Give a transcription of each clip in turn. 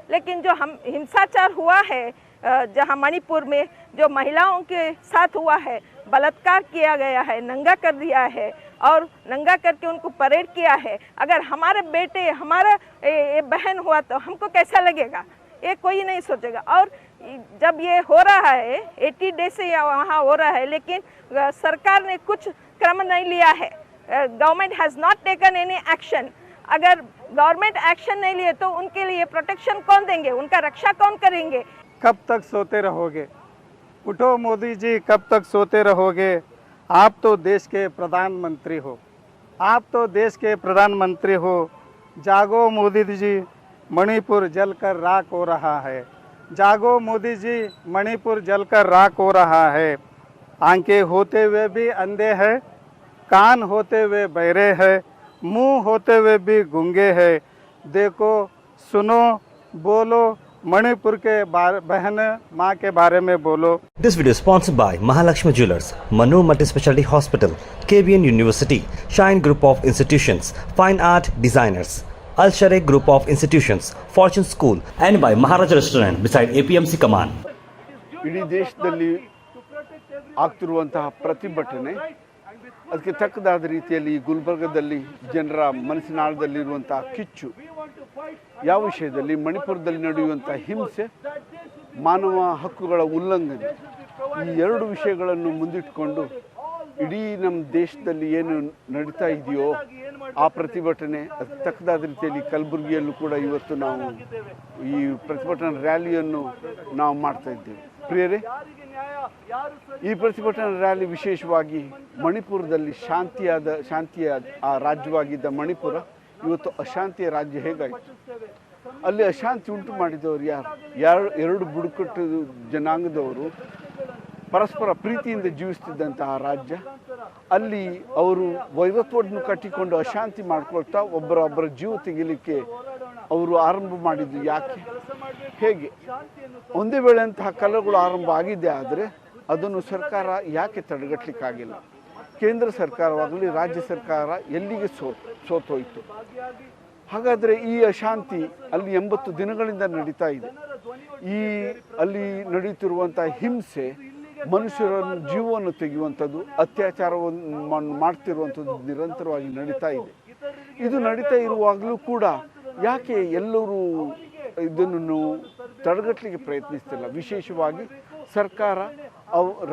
लेकिन जो हम हिंसाचार हुआ है जहां मणिपुर में जो महिलाओं के साथ हुआ है, बलात्कार किया गया है, नंगा कर दिया है और नंगा करके उनको परेड किया है, अगर हमारे बेटे हमारा बहन हुआ तो हमको कैसा लगेगा? ये कोई नहीं सोचेगा। और जब ये हो रहा है 80 डेज से वहाँ हो रहा है, लेकिन सरकार ने कुछ क्रम नहीं लिया है। Government has not taken any action. अगर गवर्नमेंट एक्शन नहीं लिए तो उनके लिए प्रोटेक्शन कौन देंगे, उनका रक्षा कौन करेंगे? कब तक सोते रहोगे? उठो मोदी जी, कब तक सोते रहोगे? आप तो देश के प्रधानमंत्री हो, आप तो देश के प्रधानमंत्री हो। जागो मोदी जी, मणिपुर जलकर राख हो रहा है। जागो मोदी जी, मणिपुर जलकर राख हो रहा है। आंखें होते हुए भी अंधे हैं, कान होते हुए बहरे हैं, मुंह होते हुए भी गूंगे हैं। देखो, सुनो, बोलो, मणिपुर के बहन माँ के बारे में बोलो। This video is sponsored by Mahalakshmi Jewelers, Manu Multi-Specialty Hospital, KBN University, Shine Group of Institutions, Fine Art Designers, Al Sharekh Group of Institutions, Fortune School, and by Maharaja Restaurant beside APMC Command. ಇಡೀ ದೇಶದಲ್ಲಿ ಆಗ್ತಿರುವಂತಹ ಪ್ರತಿಭಟನೆ ಅದಕ್ಕೆ ತಕ್ಕದಾದ ರೀತಿಯಲ್ಲಿ ಗುಲ್ಬರ್ಗದಲ್ಲಿ ಜನರ ಮನಸ್ಸಿನಾಳದಲ್ಲಿರುವಂತಹ ಕಿಚ್ಚು ಯಾವ ವಿಷಯದಲ್ಲಿ, ಮಣಿಪುರದಲ್ಲಿ ನಡೆಯುವಂಥ ಹಿಂಸೆ, ಮಾನವ ಹಕ್ಕುಗಳ ಉಲ್ಲಂಘನೆ, ಈ ಎರಡು ವಿಷಯಗಳನ್ನು ಮುಂದಿಟ್ಟುಕೊಂಡು ಇಡೀ ನಮ್ಮ ದೇಶದಲ್ಲಿ ಏನು ನಡೀತಾ ಇದೆಯೋ ಆ ಪ್ರತಿಭಟನೆ ಅದಕ್ಕೆ ತಕ್ಕದಾದ ರೀತಿಯಲ್ಲಿ ಕಲಬುರಗಿಯಲ್ಲೂ ಕೂಡ ಇವತ್ತು ನಾವು ಈ ಪ್ರತಿಭಟನಾ ರ್ಯಾಲಿಯನ್ನು ನಾವು ಮಾಡ್ತಾ ಇದ್ದೇವೆ. ಪ್ರಿಯರೇ, ಈ ಪ್ರತಿಭಟನಾ ರ್ಯಾಲಿ ವಿಶೇಷವಾಗಿ ಮಣಿಪುರದಲ್ಲಿ ಶಾಂತಿಯ ಆ ರಾಜ್ಯವಾಗಿದ್ದ ಮಣಿಪುರ ಇವತ್ತು ಅಶಾಂತಿಯ ರಾಜ್ಯ ಹೇಗಾಯಿತು? ಅಲ್ಲಿ ಅಶಾಂತಿ ಉಂಟು ಮಾಡಿದವರು ಎರಡು ಬುಡಕಟ್ಟು ಜನಾಂಗದವರು ಪರಸ್ಪರ ಪ್ರೀತಿಯಿಂದ ಜೀವಿಸ್ತಿದ್ದಂತಹ ರಾಜ್ಯ. ಅಲ್ಲಿ ಅವರು ವೈರತ್ವವನ್ನು ಕಟ್ಟಿಕೊಂಡು ಅಶಾಂತಿ ಮಾಡ್ಕೊಳ್ತಾ ಒಬ್ಬರ ಜೀವ ತೆಗಿಲಿಕ್ಕೆ ಅವರು ಆರಂಭ ಮಾಡಿದ್ದು ಯಾಕೆ, ಹೇಗೆ? ಒಂದೇ ವೇಳೆ ಅಂತಹ ಕಲಹಗಳು ಆರಂಭ ಆಗಿದೆ, ಆದರೆ ಅದನ್ನು ಸರ್ಕಾರ ಯಾಕೆ ತಡೆಗಟ್ಟಲಿಕ್ಕಾಗಿಲ್ಲ? ಕೇಂದ್ರ ಸರ್ಕಾರವಾಗಲಿ ರಾಜ್ಯ ಸರ್ಕಾರ ಎಲ್ಲಿಗೆ ಸೋತೋಯ್ತು? ಹಾಗಾದರೆ ಈ ಅಶಾಂತಿ ಅಲ್ಲಿ 80 ದಿನಗಳಿಂದ ನಡೀತಾ ಇದೆ. ಅಲ್ಲಿ ನಡೀತಿರುವಂಥ ಹಿಂಸೆ, ಮನುಷ್ಯರ ಜೀವವನ್ನು ತೆಗೆಯುವಂಥದ್ದು, ಅತ್ಯಾಚಾರವನ್ನು ಮಾಡ್ತಿರುವಂಥದ್ದು ನಿರಂತರವಾಗಿ ನಡೀತಾ ಇದೆ. ಇದು ನಡೀತಾ ಇರುವಾಗಲೂ ಕೂಡ ಯಾಕೆ ಎಲ್ಲರೂ ಇದನ್ನು ತಡೆಗಟ್ಟಲಿಕ್ಕೆ ಪ್ರಯತ್ನಿಸ್ತಿಲ್ಲ? ವಿಶೇಷವಾಗಿ ಸರ್ಕಾರ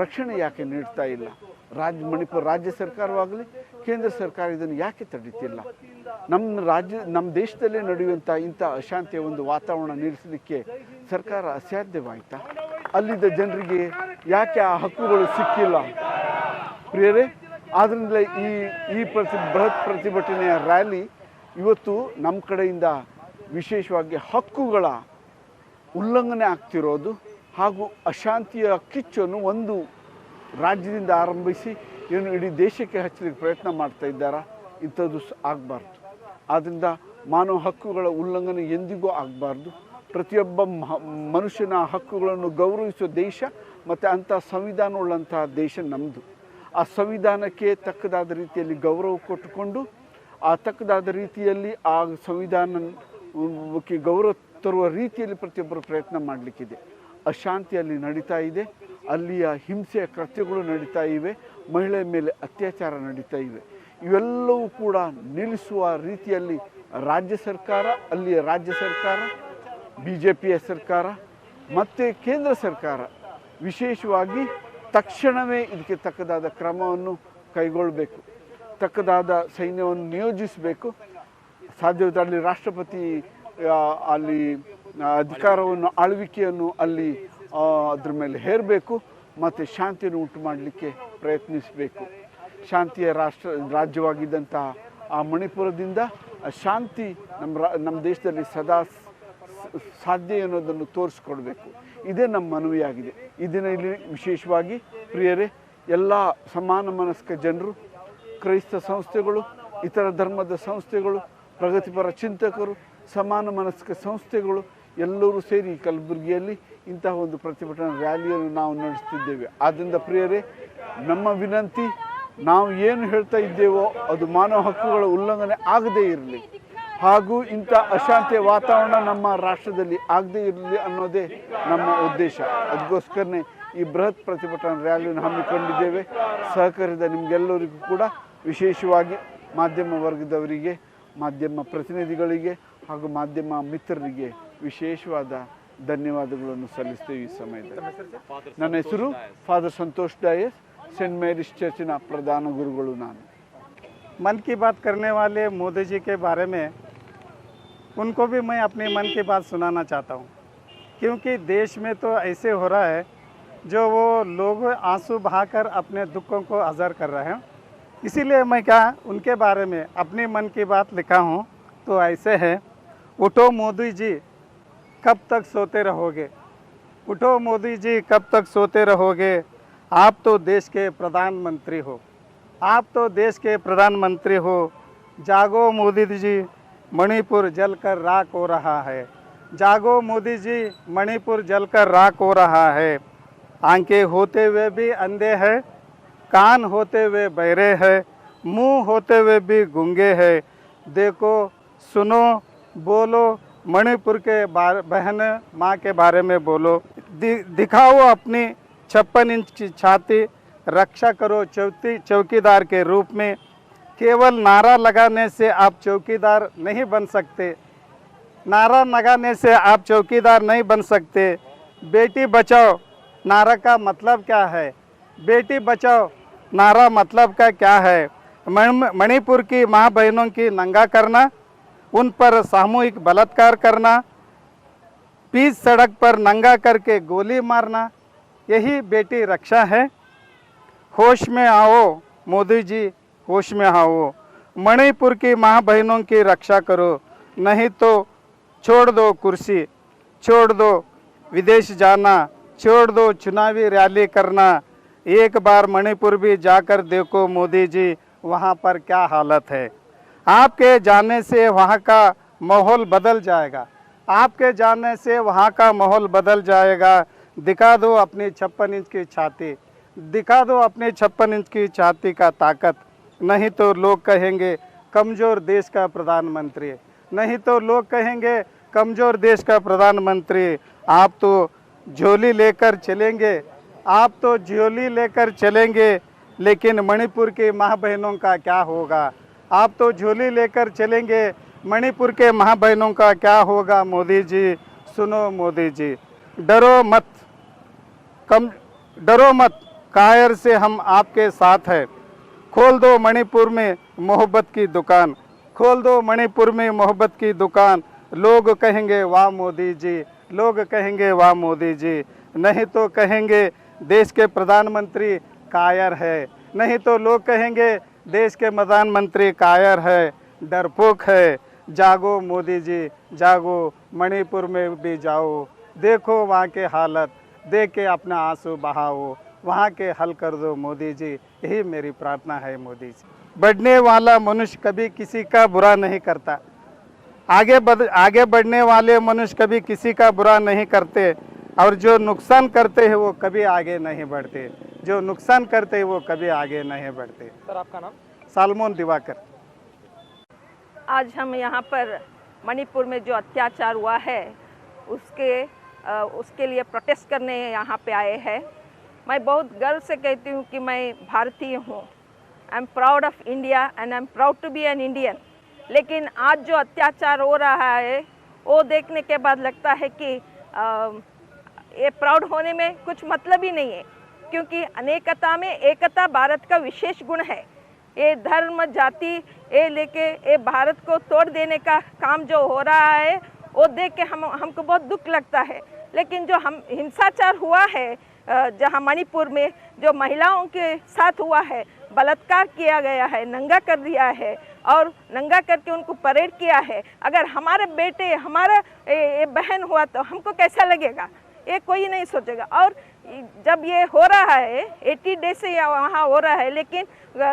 ರಕ್ಷಣೆ ಯಾಕೆ ನೀಡ್ತಾ ಇಲ್ಲ? ಮಣಿಪುರ ರಾಜ್ಯ ಸರ್ಕಾರವಾಗಲಿ ಕೇಂದ್ರ ಸರ್ಕಾರ ಇದನ್ನು ಯಾಕೆ ತಡೀತಿಲ್ಲ? ನಮ್ಮ ದೇಶದಲ್ಲೇ ನಡೆಯುವಂಥ ಇಂಥ ಅಶಾಂತಿಯ ಒಂದು ವಾತಾವರಣ ನಿಲ್ಲಿಸಲಿಕ್ಕೆ ಸರ್ಕಾರ ಅಸಾಧ್ಯವಾಯಿತಾ? ಅಲ್ಲಿದ್ದ ಜನರಿಗೆ ಯಾಕೆ ಆ ಹಕ್ಕುಗಳು ಸಿಕ್ಕಿಲ್ಲ? ಪ್ರಿಯರೇ, ಆದ್ದರಿಂದ ಈ ಬೃಹತ್ ಪ್ರತಿಭಟನೆಯ ರ್ಯಾಲಿ ಇವತ್ತು ನಮ್ಮ ಕಡೆಯಿಂದ ವಿಶೇಷವಾಗಿ ಹಕ್ಕುಗಳ ಉಲ್ಲಂಘನೆ ಆಗ್ತಿರೋದು ಹಾಗೂ ಅಶಾಂತಿಯ ಕಿಚ್ಚನ್ನು ಒಂದು ರಾಜ್ಯದಿಂದ ಆರಂಭಿಸಿ ಏನು ಇಡೀ ದೇಶಕ್ಕೆ ಹಚ್ಚಲಿಕ್ಕೆ ಪ್ರಯತ್ನ ಮಾಡ್ತಾ ಇದ್ದಾರಾ? ಇಂಥದ್ದು ಆಗಬಾರ್ದು. ಆದ್ದರಿಂದ ಮಾನವ ಹಕ್ಕುಗಳ ಉಲ್ಲಂಘನೆ ಎಂದಿಗೂ ಆಗಬಾರ್ದು. ಪ್ರತಿಯೊಬ್ಬ ಮನುಷ್ಯನ ಹಕ್ಕುಗಳನ್ನು ಗೌರವಿಸುವ ದೇಶ ಮತ್ತು ಅಂಥ ಸಂವಿಧಾನವುಳ್ಳಂತಹ ದೇಶ ನಮ್ಮದು. ಆ ಸಂವಿಧಾನಕ್ಕೆ ತಕ್ಕದಾದ ರೀತಿಯಲ್ಲಿ ಗೌರವ ಕೊಟ್ಟುಕೊಂಡು ಆ ತಕ್ಕದಾದ ರೀತಿಯಲ್ಲಿ ಆ ಸಂವಿಧಾನಕ್ಕೆ ಗೌರವ ತರುವ ರೀತಿಯಲ್ಲಿ ಪ್ರತಿಯೊಬ್ಬರು ಪ್ರಯತ್ನ ಮಾಡಲಿಕ್ಕಿದೆ. ಅಶಾಂತಿಯಲ್ಲಿ ನಡೀತಾ ಇದೆ, ಅಲ್ಲಿಯ ಹಿಂಸೆಯ ಕೃತ್ಯಗಳು ನಡೀತಾ ಇವೆ, ಮಹಿಳೆಯ ಮೇಲೆ ಅತ್ಯಾಚಾರ ನಡೀತಾ ಇವೆ. ಇವೆಲ್ಲವೂ ಕೂಡ ನಿಲ್ಲಿಸುವ ರೀತಿಯಲ್ಲಿ ಅಲ್ಲಿಯ ರಾಜ್ಯ ಸರ್ಕಾರ, BJPಯ ಸರ್ಕಾರ ಮತ್ತು ಕೇಂದ್ರ ಸರ್ಕಾರ ವಿಶೇಷವಾಗಿ ತಕ್ಷಣವೇ ಇದಕ್ಕೆ ತಕ್ಕದಾದ ಕ್ರಮವನ್ನು ಕೈಗೊಳ್ಳಬೇಕು, ತಕ್ಕದಾದ ಸೈನ್ಯವನ್ನು ನಿಯೋಜಿಸಬೇಕು. ಸಾಧ್ಯವಾದಲ್ಲಿ ರಾಷ್ಟ್ರಪತಿ ಅಲ್ಲಿ ಅಧಿಕಾರವನ್ನು ಆಳ್ವಿಕೆಯನ್ನು ಅಲ್ಲಿ ಅದ್ರ ಮೇಲೆ ಹೇರಬೇಕು ಮತ್ತು ಶಾಂತಿಯನ್ನು ಉಂಟು ಮಾಡಲಿಕ್ಕೆ ಪ್ರಯತ್ನಿಸಬೇಕು. ಶಾಂತಿಯ ರಾಜ್ಯವಾಗಿದ್ದಂತಹ ಆ ಮಣಿಪುರದಿಂದ ಶಾಂತಿ ನಮ್ಮ ದೇಶದಲ್ಲಿ ಸದಾ ಸಾಧ್ಯ ಅನ್ನೋದನ್ನು ತೋರಿಸ್ಕೊಡ್ಬೇಕು. ಇದೇ ನಮ್ಮ ಮನವಿಯಾಗಿದೆ. ಇದರಲ್ಲಿ ವಿಶೇಷವಾಗಿ ಪ್ರಿಯರೇ, ಎಲ್ಲ ಸಮಾನ ಮನಸ್ಕ ಜನರು, ಕ್ರೈಸ್ತ ಸಂಸ್ಥೆಗಳು, ಇತರ ಧರ್ಮದ ಸಂಸ್ಥೆಗಳು, ಪ್ರಗತಿಪರ ಚಿಂತಕರು, ಸಮಾನ ಮನಸ್ಕ ಸಂಸ್ಥೆಗಳು ಎಲ್ಲರೂ ಸೇರಿ ಕಲಬುರಗಿಯಲ್ಲಿ ಇಂತಹ ಒಂದು ಪ್ರತಿಭಟನಾ ರ್ಯಾಲಿಯನ್ನು ನಾವು ನಡೆಸ್ತಿದ್ದೇವೆ. ಆದ್ದರಿಂದ ಪ್ರಿಯರೇ, ನಮ್ಮ ವಿನಂತಿ, ನಾವು ಏನು ಹೇಳ್ತಾ ಇದ್ದೇವೋ ಅದು ಮಾನವ ಹಕ್ಕುಗಳ ಉಲ್ಲಂಘನೆ ಆಗದೇ ಇರಲಿ ಹಾಗೂ ಇಂಥ ಅಶಾಂತಿ ವಾತಾವರಣ ನಮ್ಮ ರಾಷ್ಟ್ರದಲ್ಲಿ ಆಗದೇ ಇರಲಿ ಅನ್ನೋದೇ ನಮ್ಮ ಉದ್ದೇಶ. ಅದಕ್ಕೋಸ್ಕರನೇ ಈ ಬೃಹತ್ ಪ್ರತಿಭಟನಾ ರ್ಯಾಲಿಯನ್ನು ಹಮ್ಮಿಕೊಂಡಿದ್ದೇವೆ. ಸಹಕರಿಸಿದ ನಿಮಗೆಲ್ಲರಿಗೂ ಕೂಡ ವಿಶೇಷವಾಗಿ ಮಾಧ್ಯಮ ವರ್ಗದವರಿಗೆ, ಮಾಧ್ಯಮ ಪ್ರತಿನಿಧಿಗಳಿಗೆ ಹಾಗೂ ಮಾಧ್ಯಮ ಮಿತ್ರರಿಗೆ ವಿಶೇಷವಾದ ಧನ್ಯವಾದಗಳನ್ನು ಸಲ್ಲಿಸ್ತೇವೆ ಈ ಸಮಯದಲ್ಲಿ. ನನ್ನ ಹೆಸರು ಫಾದರ್ ಸಂತೋಷ್ ಡಾಯಸ್, सेंट मेरीज चर्चिನ प्रधान गुरुಗಳು ನಾನು. मन की बात करने वाले मोदी जी के बारे में उनको भी मैं अपनी मन की बात सुनाना चाहता हूँ, क्योंकि देश में तो ऐसे हो रहा है जो वो लोग आंसू बहाकर अपने दुखों को अज़हर कर रहे हैं. इसीलिए मैं क्या उनके बारे में अपनी मन की बात लिखा हूँ. तो ऐसे है, उठो मोदी जी कब तक सोते रहोगे, उठो मोदी जी कब तक सोते रहोगे, आप तो देश के प्रधानमंत्री हो, आप तो देश के प्रधानमंत्री हो. जागो मोदी जी, मणिपुर जलकर राख हो रहा है, जागो मोदी जी, मणिपुर जलकर राख हो रहा है. आंखें होते हुए भी अंधे हैं, कान होते हुए बहरे हैं, मुंह होते हुए भी गूंगे हैं. देखो, सुनो, बोलो, मणिपुर के बहन माँ के बारे में बोलो. दिखाओ अपनी 56 इंच की छाती, रक्षा करो चौकीदार के रूप में. केवल नारा लगाने से आप चौकीदार नहीं बन सकते, नारा लगाने से आप चौकीदार नहीं बन सकते. बेटी बचाओ नारा का मतलब क्या है, बेटी बचाओ नारा मतलब का क्या है. मणिपुर की माँ बहनों की नंगा करना, उन पर सामूहिक बलात्कार करना, बीच सड़क पर नंगा करके गोली मारना, यही बेटी रक्षा है. होश में आओ मोदी जी, होश में आओ. मणिपुर की माँ बहनों की रक्षा करो, नहीं तो छोड़ दो कुर्सी, छोड़ दो विदेश जाना, छोड़ दो चुनावी रैली करना. एक बार मणिपुर भी जाकर देखो मोदी जी, वहाँ पर क्या हालत है. आपके जाने से वहाँ का माहौल बदल जाएगा, आपके जाने से वहाँ का माहौल बदल जाएगा. दिखा दो अपनी 56 इंच की छाती, दिखा दो अपनी 56 इंच की छाती का ताकत. नहीं तो लोग कहेंगे कमज़ोर देश का प्रधानमंत्री, नहीं तो लोग कहेंगे कमज़ोर देश का प्रधानमंत्री. आप तो झोली लेकर चलेंगे, आप तो झोली लेकर चलेंगे, लेकिन मणिपुर की माँ बहनों का क्या होगा. आप तो झोली लेकर चलेंगे, मणिपुर के माँ बहनों का क्या होगा. मोदी जी सुनो, मोदी जी डरो मत, डरो मत, कायर से हम आपके साथ हैं. खोल दो मणिपुर में मोहब्बत की दुकान, खोल दो मणिपुर में मोहब्बत की दुकान. लोग कहेंगे वाह मोदी जी, लोग कहेंगे वाह मोदी जी, नहीं तो कहेंगे देश के प्रधानमंत्री कायर है, नहीं तो लोग कहेंगे देश के प्रधानमंत्री कायर है, डरपोक है. जागो मोदी जी, जागो, मणिपुर में भी जाओ, देखो वहाँ के हालत, देख के अपना आंसू बहाओ, वहाँ के हल कर दो मोदी जी. यही मेरी प्रार्थना है मोदी जी. बढ़ने वाला मनुष्य कभी किसी का बुरा नहीं करता, आगे बढ़ने वाले मनुष्य कभी किसी का बुरा नहीं करते, और जो नुकसान करते हैं वो कभी आगे नहीं बढ़ते, जो नुकसान करते हैं वो कभी आगे नहीं बढ़ते. सर आपका नाम? सालमोन दिवाकर. आज हम यहाँ पर मणिपुर में जो अत्याचार हुआ है उसके लिए प्रोटेस्ट करने यहाँ पे आए हैं. मैं बहुत गर्व से कहती हूँ कि मैं भारतीय हूँ. I am proud of India and I am proud to be an Indian. लेकिन आज जो अत्याचार हो रहा है वो देखने के बाद लगता है कि ये प्राउड होने में कुछ मतलब ही नहीं है, क्योंकि अनेकता में एकता भारत का विशेष गुण है. ये धर्म जाति ये लेके ये भारत को तोड़ देने का काम जो हो रहा है वो देख के हमको बहुत दुख लगता है. लेकिन जो हिंसाचार हुआ है जहाँ मणिपुर में जो महिलाओं के साथ हुआ है, बलात्कार किया गया है, नंगा कर दिया है और नंगा करके उनको परेड किया है. अगर हमारे बेटे हमारा ये बहन हुआ तो हमको कैसा लगेगा, ये कोई नहीं सोचेगा. और जब ये हो रहा है 80 डेज से वहाँ हो रहा है, लेकिन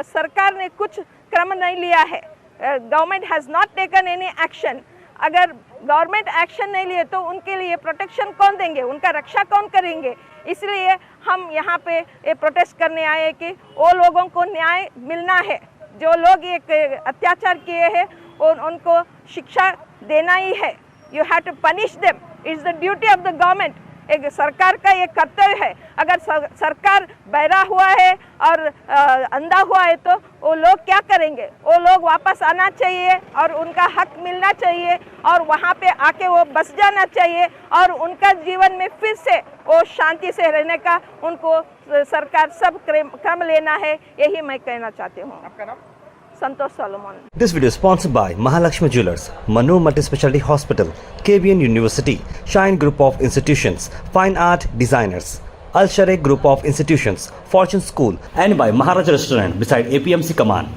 सरकार ने कुछ क्रम नहीं लिया है. Government has not taken any action. अगर गवर्नमेंट एक्शन नहीं लिए तो उनके लिए प्रोटेक्शन कौन देंगे, उनका रक्षा कौन करेंगे. इसलिए हम यहाँ पे ये प्रोटेस्ट करने आए कि वो लोगों को न्याय मिलना है. जो लोग ये अत्याचार किए हैं उनको शिक्षा देना ही है। You have to punish them, it's the duty of the government. एक सरकार का ये कर्तव्य है। अगर सरकार बहरा हुआ है और अंधा हुआ है तो वो लोग क्या करेंगे? वो लोग वापस आना चाहिए और उनका हक मिलना चाहिए और वहाँ पे आके वो बस जाना चाहिए और उनका जीवन में फिर से वो शांति से रहने का उनको सरकार सब क्रम लेना है, यही मैं कहना चाहती हूँ। आपका नाम? संतोष Solomon. This video is sponsored by Mahalakshmi Jewelers, Manu Multispecialty Hospital, KBN University, Shine Group of Institutions, Fine Art Designers, Al Sharai Group of Institutions, Fortune School, and by Maharaja Restaurant beside APMC Command.